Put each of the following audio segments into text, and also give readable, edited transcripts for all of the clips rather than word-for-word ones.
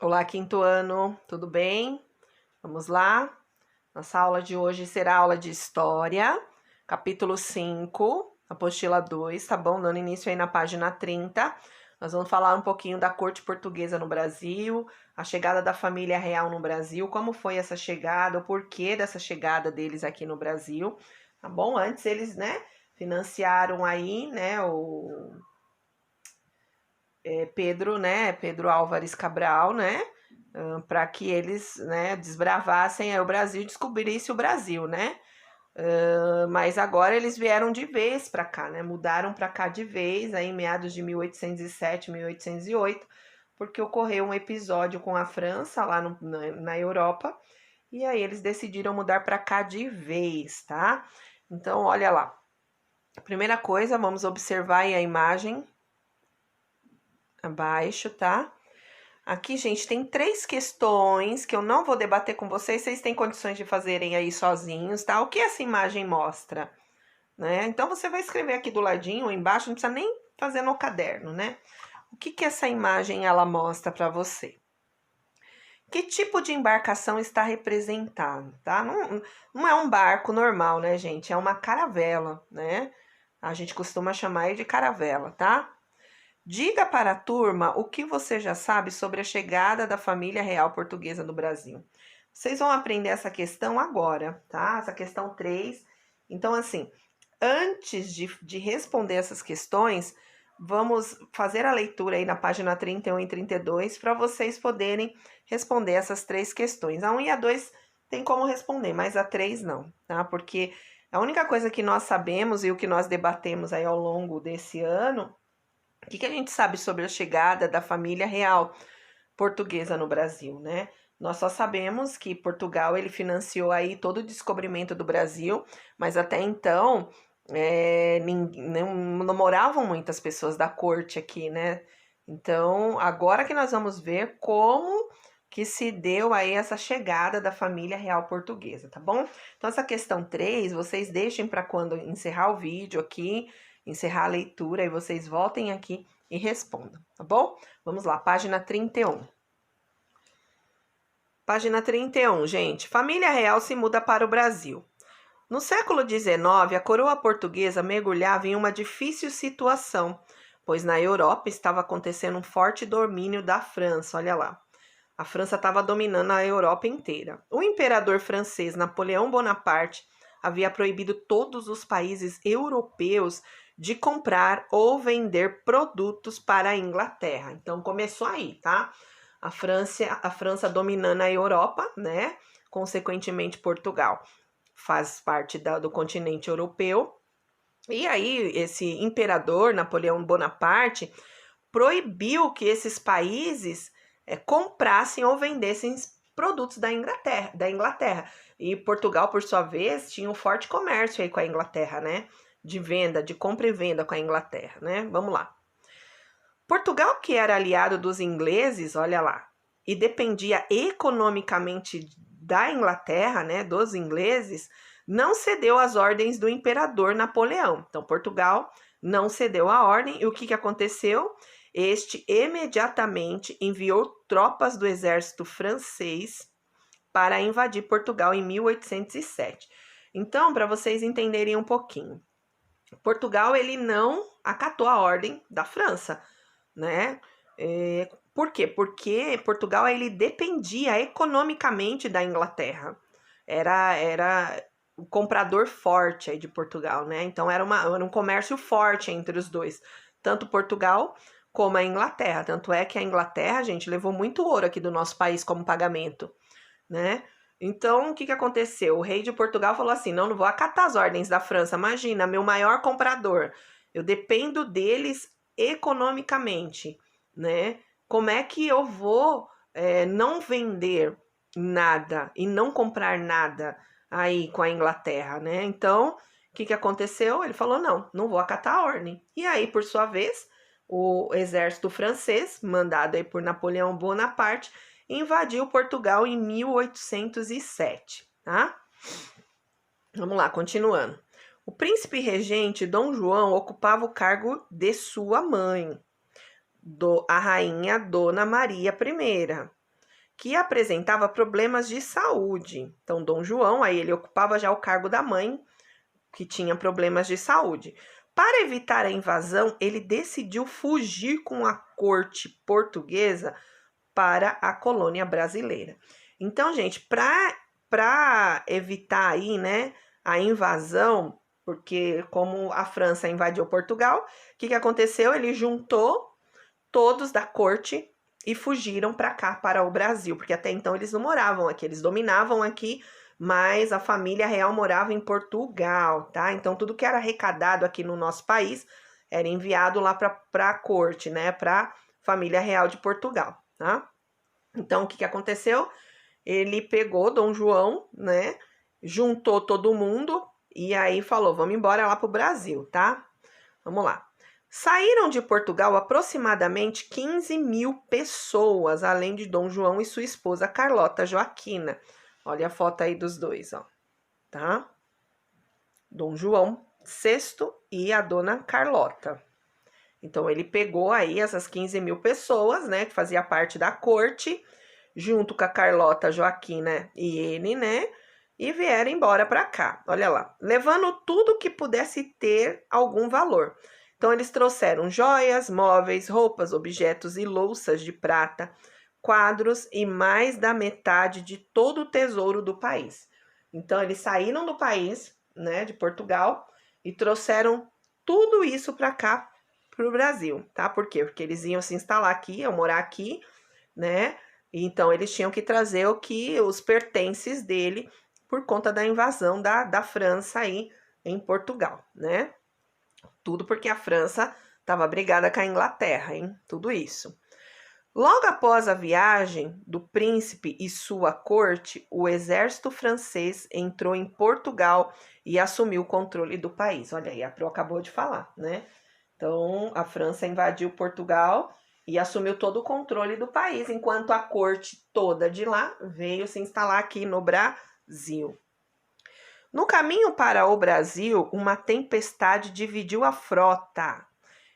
Olá, quinto ano, tudo bem? Vamos lá. Nossa aula de hoje será aula de História, capítulo 5, apostila 2, tá bom? Dando início aí na página 30. Nós vamos falar um pouquinho da corte portuguesa no Brasil, a chegada da família real no Brasil, como foi essa chegada, o porquê dessa chegada deles aqui no Brasil, tá bom? Antes eles, financiaram aí, Pedro Álvares Cabral, para que eles, desbravassem o Brasil, descobrissem o Brasil, né? Mas agora eles vieram de vez para cá, né? Mudaram para cá de vez, aí em meados de 1807, 1808, porque ocorreu um episódio com a França lá na Europa, e aí eles decidiram mudar para cá de vez, tá? Então, olha lá. Primeira coisa, vamos observar aí a imagem abaixo, tá? Aqui, gente, tem 3 questões que eu não vou debater com vocês têm condições de fazerem aí sozinhos, tá? O que essa imagem mostra, né? Então, você vai escrever aqui do ladinho, ou embaixo, não precisa nem fazer no caderno, né? O que essa imagem, ela mostra para você? Que tipo de embarcação está representado, tá? Não é um barco normal, né, gente? É uma caravela, né? A gente costuma chamar de caravela, tá? Diga para a turma o que você já sabe sobre a chegada da família real portuguesa no Brasil. Vocês vão aprender essa questão agora, tá? Essa questão 3. Então, assim, antes de responder essas questões, vamos fazer a leitura aí na página 31 e 32 para vocês poderem responder essas 3 questões. A 1 e a 2 tem como responder, mas a 3 não, tá? Porque a única coisa que nós sabemos e o que nós debatemos aí ao longo desse ano, o que a gente sabe sobre a chegada da família real portuguesa no Brasil, né? Nós só sabemos que Portugal ele financiou aí todo o descobrimento do Brasil, mas até então não moravam muitas pessoas da corte aqui, né? Então, agora que nós vamos ver como que se deu aí essa chegada da família real portuguesa, tá bom? Então, essa questão 3, vocês deixem para quando encerrar o vídeo aqui, encerrar a leitura, e vocês voltem aqui e respondam, tá bom? Vamos lá, página 31. Página 31, gente. Família real se muda para o Brasil. No século XIX, a coroa portuguesa mergulhava em uma difícil situação, pois na Europa estava acontecendo um forte domínio da França, olha lá. A França estava dominando a Europa inteira. O imperador francês Napoleão Bonaparte havia proibido todos os países europeus de comprar ou vender produtos para a Inglaterra. Então começou aí, tá? A França dominando a Europa, né? Consequentemente, Portugal faz parte do continente europeu. E aí, esse imperador, Napoleão Bonaparte, proibiu que esses países comprassem ou vendessem produtos da Inglaterra. E Portugal, por sua vez, tinha um forte comércio aí com a Inglaterra, né? De venda, de compra e venda com a Inglaterra, né? Vamos lá. Portugal, que era aliado dos ingleses, olha lá, e dependia economicamente da Inglaterra, né, dos ingleses, não cedeu às ordens do imperador Napoleão. Então, Portugal não cedeu à ordem, e o que aconteceu? Este imediatamente enviou tropas do exército francês para invadir Portugal em 1807. Então, para vocês entenderem um pouquinho, Portugal ele não acatou a ordem da França, né? Por quê? Porque Portugal ele dependia economicamente da Inglaterra. Era o comprador forte aí de Portugal, né? Então era um comércio forte entre os dois, tanto Portugal como a Inglaterra. Tanto é que a Inglaterra, gente, levou muito ouro aqui do nosso país como pagamento, né? Então, o que aconteceu? O rei de Portugal falou assim: não vou acatar as ordens da França. Imagina, meu maior comprador. Eu dependo deles economicamente, né? Como é que eu vou não vender nada e não comprar nada aí com a Inglaterra, né? Então, o que aconteceu? Ele falou: não vou acatar a ordem. E aí, por sua vez, o exército francês, mandado aí por Napoleão Bonaparte, invadiu Portugal em 1807, tá? Vamos lá, continuando. O príncipe regente Dom João ocupava o cargo de sua mãe, a rainha Dona Maria I. que apresentava problemas de saúde. Então, Dom João, aí ele ocupava já o cargo da mãe, que tinha problemas de saúde. Para evitar a invasão, ele decidiu fugir com a corte portuguesa para a colônia brasileira. Então, gente, para evitar aí, né, a invasão, porque como a França invadiu Portugal, o que aconteceu? Ele juntou todos da corte e fugiram para cá, para o Brasil, porque até então eles não moravam aqui, eles dominavam aqui, mas a família real morava em Portugal, tá? Então tudo que era arrecadado aqui no nosso país era enviado lá para a corte, né, para família real de Portugal, tá? Então o que aconteceu? Ele pegou Dom João, né, juntou todo mundo e aí falou: vamos embora lá para o Brasil, tá? Vamos lá. Saíram de Portugal aproximadamente 15.000 pessoas, além de Dom João e sua esposa Carlota Joaquina. Olha a foto aí dos dois, ó, tá? Dom João VI e a dona Carlota. Então, ele pegou aí essas 15.000 pessoas, né, que fazia parte da corte, junto com a Carlota Joaquina e ele, né, e vieram embora para cá. Olha lá, levando tudo que pudesse ter algum valor. Então, eles trouxeram joias, móveis, roupas, objetos e louças de prata, quadros e mais da metade de todo o tesouro do país. Então, eles saíram do país, né, de Portugal, e trouxeram tudo isso para cá, para o Brasil, tá? Por quê? Porque eles iam se instalar aqui, iam morar aqui, né? Então, eles tinham que trazer os pertences dele por conta da invasão da França aí em Portugal, né? Tudo porque a França estava brigada com a Inglaterra, hein? Tudo isso. Logo após a viagem do príncipe e sua corte, o exército francês entrou em Portugal e assumiu o controle do país. Olha aí, a Pro acabou de falar, né? Então, a França invadiu Portugal e assumiu todo o controle do país, enquanto a corte toda de lá veio se instalar aqui no Brasil. No caminho para o Brasil, uma tempestade dividiu a frota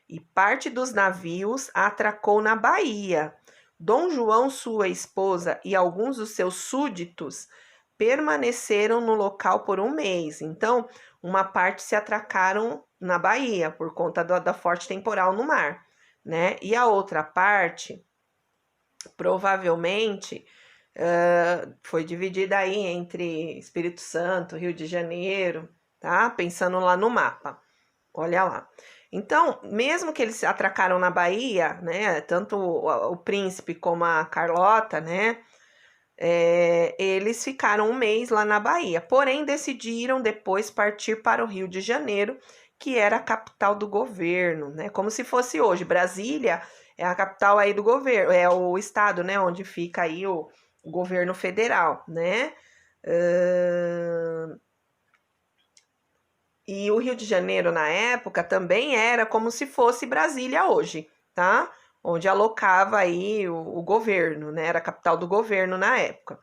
e parte dos navios atracou na Bahia. Dom João, sua esposa e alguns dos seus súditos permaneceram no local por um mês. Então, uma parte se atracaram na Bahia por conta da forte temporal no mar, né? E a outra parte, provavelmente, foi dividida aí entre Espírito Santo, Rio de Janeiro, tá? Pensando lá no mapa. Olha lá. Então, mesmo que eles atracaram na Bahia, né? Tanto o príncipe como a Carlota, né? Eles ficaram um mês lá na Bahia, porém decidiram depois partir para o Rio de Janeiro, que era a capital do governo, né? Como se fosse hoje. Brasília é a capital aí do governo, é o estado, né? Onde fica aí o governo federal, né? E o Rio de Janeiro, na época, também era como se fosse Brasília hoje, tá? Onde alocava aí o governo, né? Era a capital do governo na época.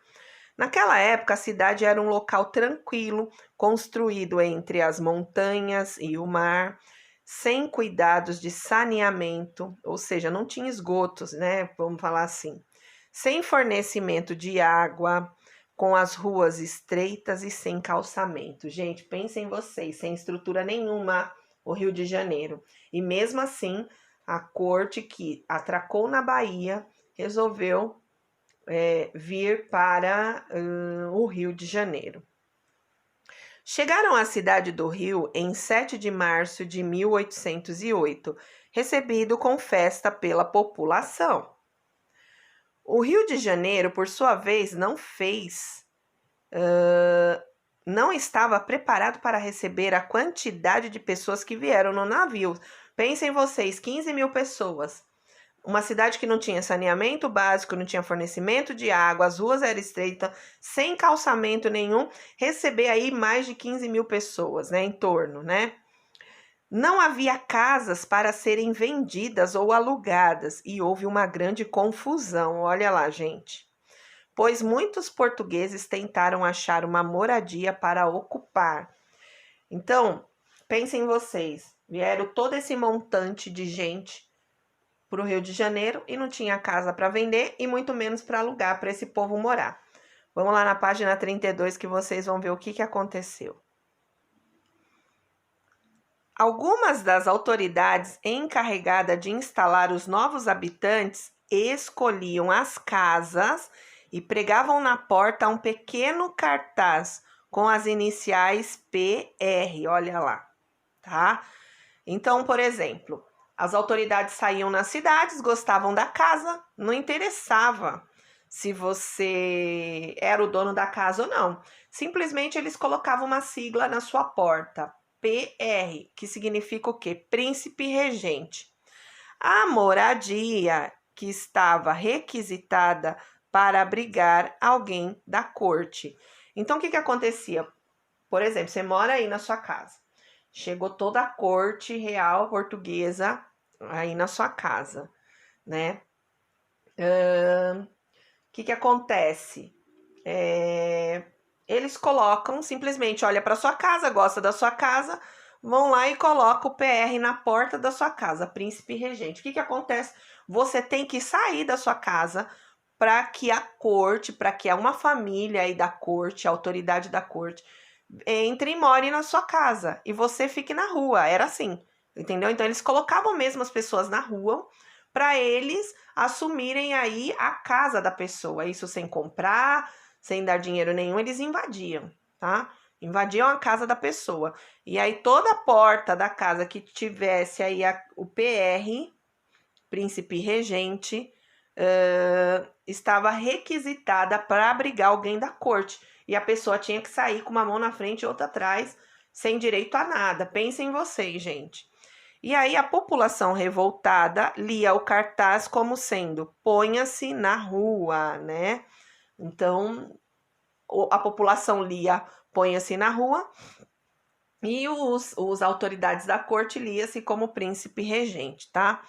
Naquela época, a cidade era um local tranquilo, construído entre as montanhas e o mar, sem cuidados de saneamento, ou seja, não tinha esgotos, né? Vamos falar assim. Sem fornecimento de água, com as ruas estreitas e sem calçamento. Gente, pensem vocês, sem estrutura nenhuma, o Rio de Janeiro. E mesmo assim, a corte que atracou na Bahia resolveu vir para o Rio de Janeiro. Chegaram à cidade do Rio em 7 de março de 1808, recebido com festa pela população. O Rio de Janeiro, por sua vez, não estava preparado para receber a quantidade de pessoas que vieram no navio. Pensem vocês, 15.000 pessoas. Uma cidade que não tinha saneamento básico, não tinha fornecimento de água, as ruas eram estreitas, sem calçamento nenhum, receber aí mais de 15.000 pessoas, né, em torno, né? Não havia casas para serem vendidas ou alugadas e houve uma grande confusão, olha lá, gente. Pois muitos portugueses tentaram achar uma moradia para ocupar. Então, pensem vocês, vieram todo esse montante de gente para o Rio de Janeiro e não tinha casa para vender e muito menos para alugar para esse povo morar. Vamos lá na página 32 que vocês vão ver o que aconteceu. Algumas das autoridades encarregadas de instalar os novos habitantes escolhiam as casas e pregavam na porta um pequeno cartaz com as iniciais PR, olha lá, tá? Então, por exemplo, as autoridades saíam nas cidades, gostavam da casa, não interessava se você era o dono da casa ou não. Simplesmente eles colocavam uma sigla na sua porta, PR, que significa o quê? Príncipe regente. A moradia que estava requisitada para abrigar alguém da corte. Então, o que acontecia? Por exemplo, você mora aí na sua casa. Chegou toda a corte real portuguesa aí na sua casa, né? O que acontece? Eles colocam, simplesmente olha para sua casa, gosta da sua casa, vão lá e colocam o PR na porta da sua casa, príncipe regente. O que acontece? Você tem que sair da sua casa para que a corte, para que uma família aí da corte, a autoridade da corte, entre e more na sua casa e você fique na rua. Era assim, entendeu? Então eles colocavam mesmo as pessoas na rua para eles assumirem aí a casa da pessoa. Isso sem comprar, sem dar dinheiro nenhum, eles invadiam, tá? Invadiam a casa da pessoa. E aí toda a porta da casa que tivesse aí o PR, príncipe regente, estava requisitada para abrigar alguém da corte. E a pessoa tinha que sair com uma mão na frente e outra atrás, sem direito a nada. Pensem em vocês, gente. E aí a população revoltada lia o cartaz como sendo ponha-se na rua, né? Então, a população lia ponha-se na rua e os autoridades da corte lia-se como príncipe regente, tá?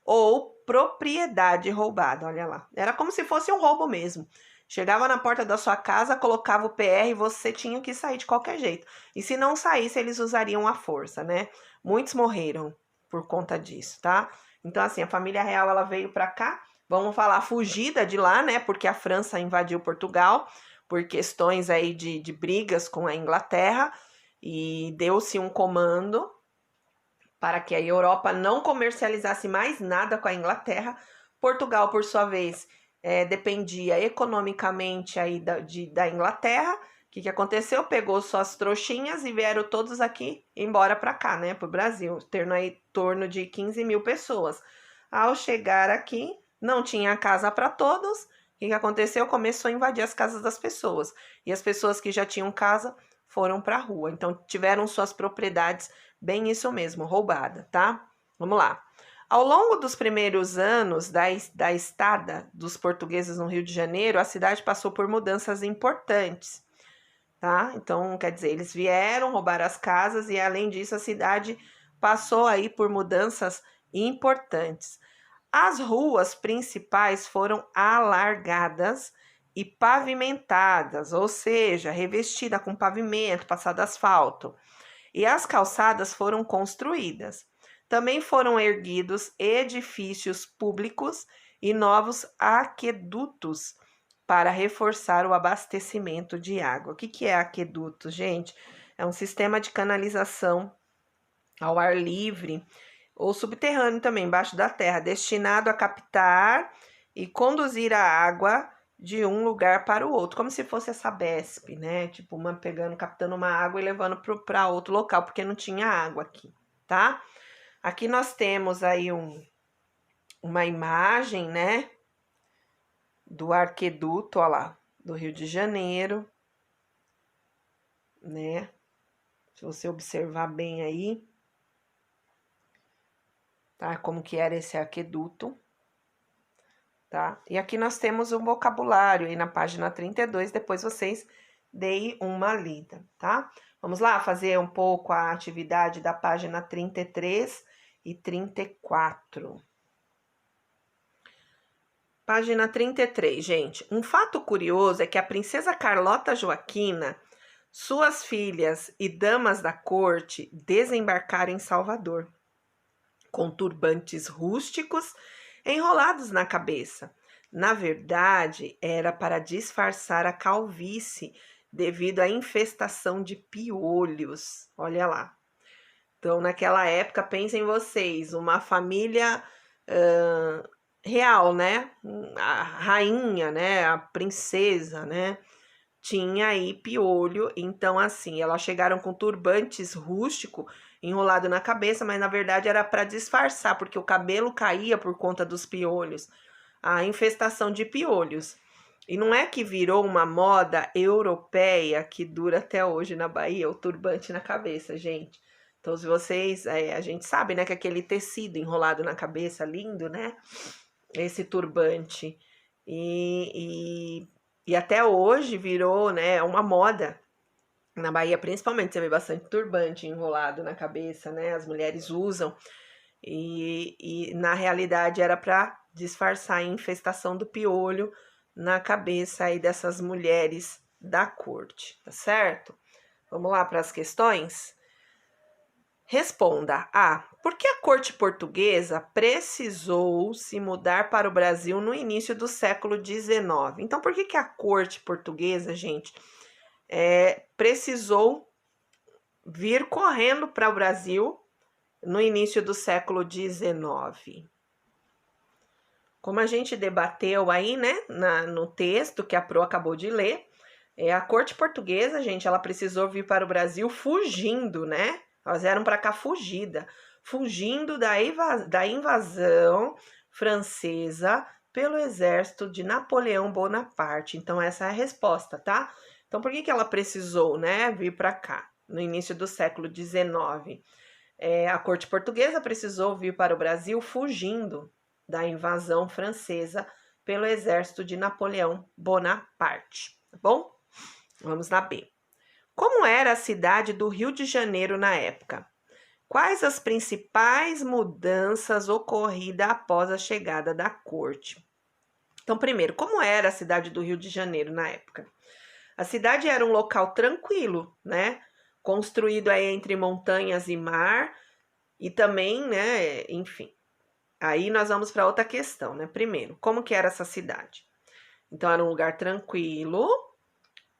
Ou propriedade roubada, olha lá. Era como se fosse um roubo mesmo. Chegava na porta da sua casa, colocava o PR e você tinha que sair de qualquer jeito. E se não saísse, eles usariam a força, né? Muitos morreram por conta disso, tá? Então, assim, a família real, ela veio para cá, vamos falar, fugida de lá, né? Porque a França invadiu Portugal por questões aí de brigas com a Inglaterra e deu-se um comando para que a Europa não comercializasse mais nada com a Inglaterra. Portugal, por sua vez, dependia economicamente aí da Inglaterra. O que aconteceu? Pegou suas trouxinhas e vieram todos aqui embora para cá, né? Para o Brasil, tendo aí em torno de 15 mil pessoas. Ao chegar aqui, não tinha casa para todos. O que aconteceu? Começou a invadir as casas das pessoas. E as pessoas que já tinham casa foram para a rua. Então, tiveram suas propriedades, bem isso mesmo, roubada, tá? Vamos lá. Ao longo dos primeiros anos da estada dos portugueses no Rio de Janeiro, a cidade passou por mudanças importantes, tá? Então, quer dizer, eles vieram roubar as casas e, além disso, a cidade passou aí por mudanças importantes. As ruas principais foram alargadas e pavimentadas, ou seja, revestida com pavimento, passado asfalto. E as calçadas foram construídas. Também foram erguidos edifícios públicos e novos aquedutos para reforçar o abastecimento de água. O que é aqueduto, gente? É um sistema de canalização ao ar livre ou subterrâneo também, embaixo da terra, destinado a captar e conduzir a água de um lugar para o outro, como se fosse a Sabesp, né? Tipo, captando uma água e levando para outro local, porque não tinha água aqui, tá? Aqui nós temos aí uma imagem, né? Do aqueduto, ó lá, do Rio de Janeiro, né? Se você observar bem aí, tá? Como que era esse aqueduto. Tá? E aqui nós temos um vocabulário aí na página 32, depois vocês deem uma lida, tá? Vamos lá fazer um pouco a atividade da página 33 e 34. Página 33, gente. Um fato curioso é que a princesa Carlota Joaquina, suas filhas e damas da corte desembarcaram em Salvador, com turbantes rústicos, enrolados na cabeça. Na verdade, era para disfarçar a calvície devido à infestação de piolhos. Olha lá. Então, naquela época, pensem vocês, uma família real, né? A rainha, né? A princesa, né? Tinha aí piolho. Então, assim, elas chegaram com turbantes rústico enrolado na cabeça, mas na verdade era para disfarçar, porque o cabelo caía por conta dos piolhos. A infestação de piolhos. E não é que virou uma moda europeia que dura até hoje na Bahia, o turbante na cabeça, gente. Então, se vocês, a gente sabe, né, que aquele tecido enrolado na cabeça, lindo, né? Esse turbante. E até hoje virou, né, uma moda. Na Bahia, principalmente, você vê bastante turbante enrolado na cabeça, né? As mulheres usam. E na realidade era para disfarçar a infestação do piolho na cabeça aí dessas mulheres da corte, tá certo? Vamos lá para as questões? Responda A. Por que a corte portuguesa precisou se mudar para o Brasil no início do século XIX? Então, por que a corte portuguesa, gente, precisou vir correndo para o Brasil no início do século XIX? Como a gente debateu aí, né, no texto que a Pro acabou de ler, a corte portuguesa, gente, ela precisou vir para o Brasil fugindo, né? Elas vieram para cá fugindo da invasão francesa pelo exército de Napoleão Bonaparte. Então, essa é a resposta, tá? Então, por que ela precisou, né, vir para cá no início do século XIX? A corte portuguesa precisou vir para o Brasil fugindo da invasão francesa pelo exército de Napoleão Bonaparte, tá bom? Vamos na B. Como era a cidade do Rio de Janeiro na época? Quais as principais mudanças ocorridas após a chegada da corte? Então, primeiro, como era a cidade do Rio de Janeiro na época? A cidade era um local tranquilo, né? Construído aí entre montanhas e mar, e também, né, enfim. Aí nós vamos para outra questão, né? Primeiro, como que era essa cidade? Então, era um lugar tranquilo,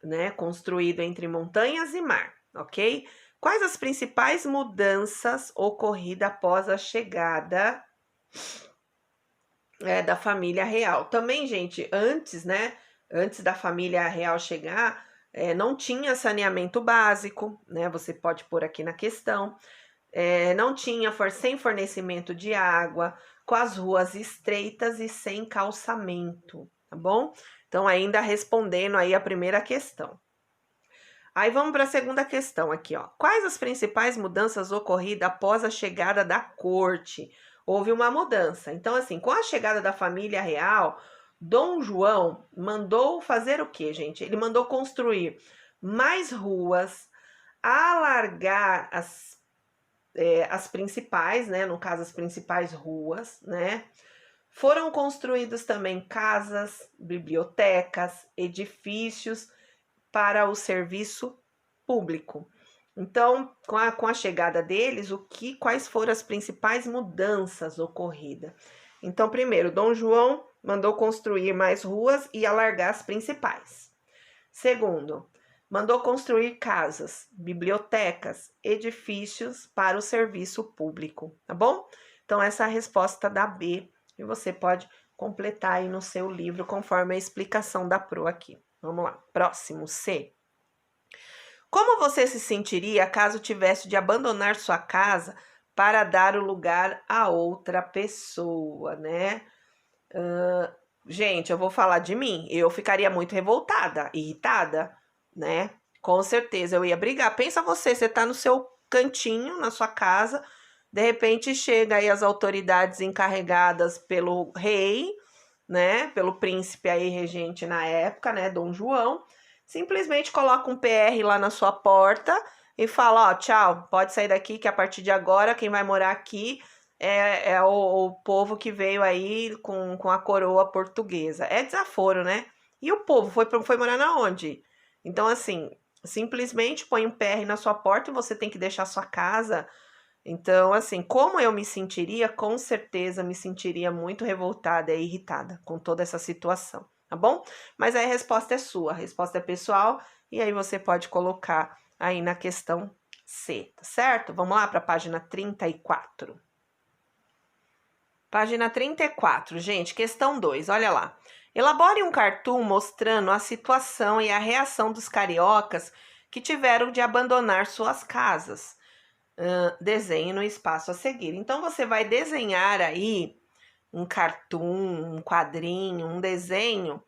né? Construído entre montanhas e mar, ok? Quais as principais mudanças ocorridas após a chegada da família real? Também, gente, antes, né? Antes da família real chegar, não tinha saneamento básico, né? Você pode pôr aqui na questão. Não tinha sem fornecimento de água, com as ruas estreitas e sem calçamento, tá bom? Então, ainda respondendo aí a primeira questão. Aí vamos para a segunda questão aqui, ó. Quais as principais mudanças ocorridas após a chegada da corte? Houve uma mudança. Então, assim, com a chegada da família real, Dom João mandou fazer o quê, gente? Ele mandou construir mais ruas, alargar as principais, né? No caso, as principais ruas, né? Foram construídos também casas, bibliotecas, edifícios para o serviço público. Então, com a chegada deles, quais foram as principais mudanças ocorridas? Então, primeiro, Dom João mandou construir mais ruas e alargar as principais. Segundo, mandou construir casas, bibliotecas, edifícios para o serviço público, tá bom? Então, essa é a resposta da B, e você pode completar aí no seu livro, conforme a explicação da Pro aqui. Vamos lá, próximo, C. Como você se sentiria caso tivesse de abandonar sua casa para dar o lugar a outra pessoa, né? Gente, eu vou falar de mim. Eu ficaria muito revoltada, irritada, né? Com certeza eu ia brigar. Pensa você tá no seu cantinho, na sua casa, de repente chega aí as autoridades encarregadas pelo rei, né? Pelo príncipe aí regente na época, né? Dom João, simplesmente coloca um PR lá na sua porta e fala, ó, tchau, pode sair daqui que a partir de agora quem vai morar aqui é o povo que veio aí com a coroa portuguesa. É desaforo, né? E o povo foi morar na onde? Então, assim, simplesmente põe um PR na sua porta e você tem que deixar sua casa Então, assim, como eu me sentiria? Com certeza me sentiria muito revoltada e irritada com toda essa situação, tá bom? Mas aí a resposta é sua, a resposta é pessoal, e aí você pode colocar aí na questão C, tá certo? Vamos lá para a página 34. Página 34, gente, questão 2, olha lá. Elabore um cartoon mostrando a situação e a reação dos cariocas que tiveram de abandonar suas casas. Desenhe no espaço a seguir. Então, você vai desenhar aí um cartoon, um quadrinho, um desenho,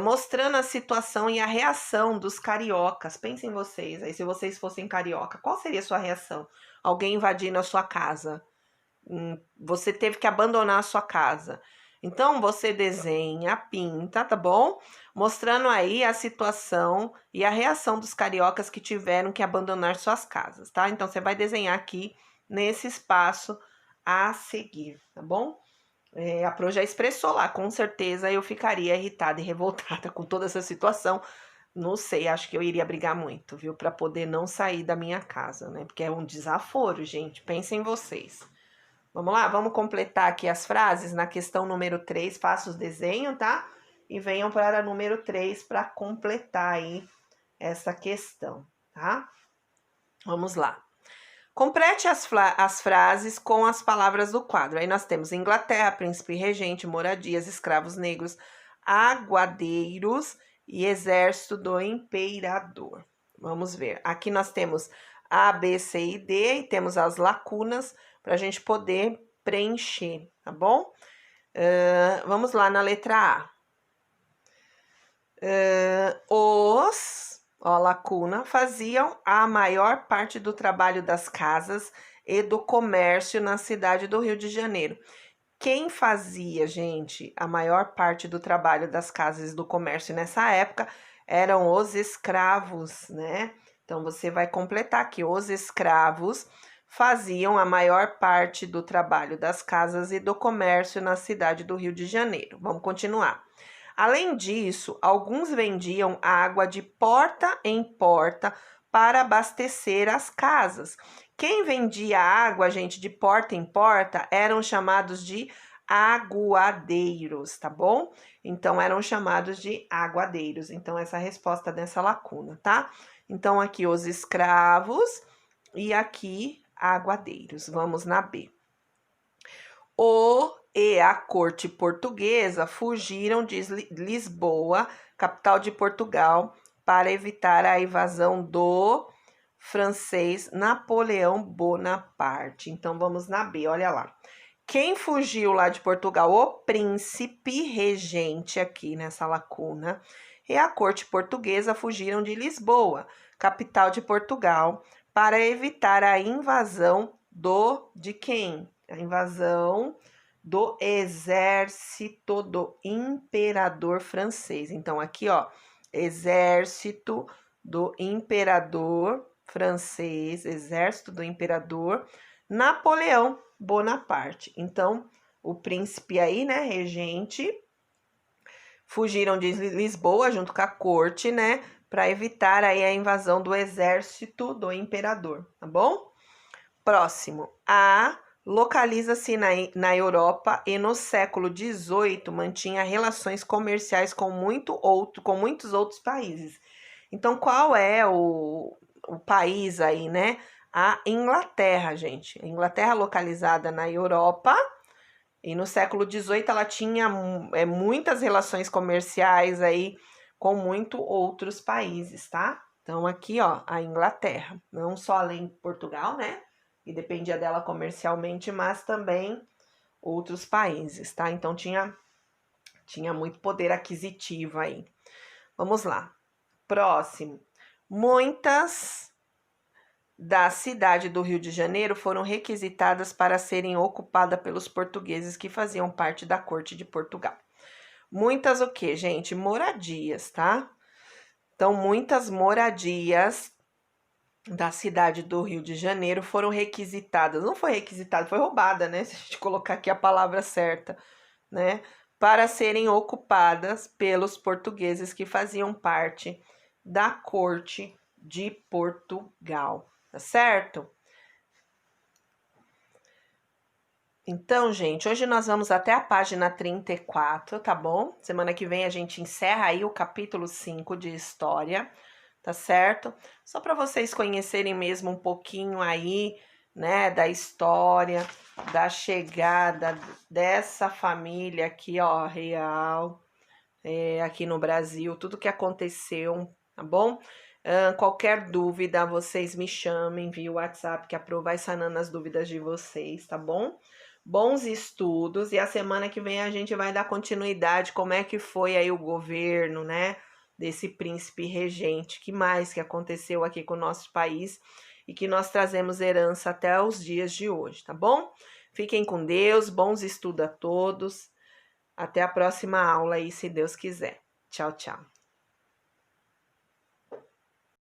mostrando a situação e a reação dos cariocas. Pensem vocês, aí se vocês fossem carioca, qual seria a sua reação? Alguém invadindo a sua casa. Você teve que abandonar a sua casa. Então, você desenha, pinta, tá bom? Mostrando aí a situação e a reação dos cariocas que tiveram que abandonar suas casas, tá? Então, você vai desenhar aqui nesse espaço a seguir, tá bom? A Pro já expressou lá, com certeza eu ficaria irritada e revoltada com toda essa situação. Não sei, acho que eu iria brigar muito, viu? Para poder não sair da minha casa, né? Porque é um desaforo, gente. Pensem em vocês. Vamos lá, vamos completar aqui as frases na questão número 3, faça os desenhos, tá? E venham para a número 3 para completar aí essa questão, tá? Vamos lá. Complete as frases com as palavras do quadro. Aí nós temos Inglaterra, príncipe regente, moradias, escravos negros, aguadeiros e exército do imperador. Vamos ver. Aqui nós temos A, B, C e D e temos as lacunas para a gente poder preencher, tá bom? Vamos lá na letra A. Ó, lacuna, faziam a maior parte do trabalho das casas e do comércio na cidade do Rio de Janeiro. Quem fazia, gente, a maior parte do trabalho das casas e do comércio nessa época eram os escravos, né? Então, você vai completar aqui, os escravos faziam a maior parte do trabalho das casas e do comércio na cidade do Rio de Janeiro. Vamos continuar. Além disso, alguns vendiam água de porta em porta para abastecer as casas. Quem vendia água, gente, de porta em porta eram chamados de aguadeiros, tá bom? Então, eram chamados de aguadeiros. Então, essa é a resposta dessa lacuna, tá? Então, aqui os escravos e aqui aguadeiros. Vamos na B. O e a corte portuguesa fugiram de Lisboa, capital de Portugal, para evitar a invasão do francês Napoleão Bonaparte. Então, vamos na B, olha lá. Quem fugiu lá de Portugal? O príncipe regente, aqui nessa lacuna, e a corte portuguesa fugiram de Lisboa, capital de Portugal, para evitar a invasão de quem? A invasão do exército do imperador francês. Então, aqui, ó, exército do imperador francês, exército do imperador Napoleão Bonaparte. Então, o príncipe aí, né, regente, fugiram de Lisboa junto com a corte, né, para evitar aí a invasão do exército do imperador, tá bom? Próximo. A localiza-se na Europa e no século XVIII mantinha relações comerciais com muitos outros países. Então, qual é o país aí, né? A Inglaterra, gente. A Inglaterra localizada na Europa e no século XVIII ela tinha muitas relações comerciais aí com muitos outros países, tá? Então, aqui, ó, a Inglaterra. Não só além de Portugal, né? E dependia dela comercialmente, mas também outros países, tá? Então, tinha muito poder aquisitivo aí. Vamos lá. Próximo. Muitas da cidade do Rio de Janeiro foram requisitadas para serem ocupadas pelos portugueses que faziam parte da corte de Portugal. Muitas o quê, gente? Moradias, tá? Então, muitas moradias da cidade do Rio de Janeiro foram requisitadas. Não foi requisitada, foi roubada, né? Se a gente colocar aqui a palavra certa, né? Para serem ocupadas pelos portugueses que faziam parte da corte de Portugal, tá certo? Então, gente, hoje nós vamos até a página 34, tá bom? Semana que vem a gente encerra aí o capítulo 5 de história, tá certo? Só para vocês conhecerem mesmo um pouquinho aí, né, da história, da chegada dessa família aqui, ó, real, aqui no Brasil, tudo que aconteceu, tá bom? Qualquer dúvida, vocês me chamem via WhatsApp, que a Pro vai sanando as dúvidas de vocês, tá bom? Bons estudos, e a semana que vem a gente vai dar continuidade, como é que foi aí o governo, né, desse príncipe regente, que mais que aconteceu aqui com o nosso país e que nós trazemos herança até os dias de hoje, tá bom? Fiquem com Deus, bons estudos a todos. Até a próxima aula aí, se Deus quiser. Tchau, tchau.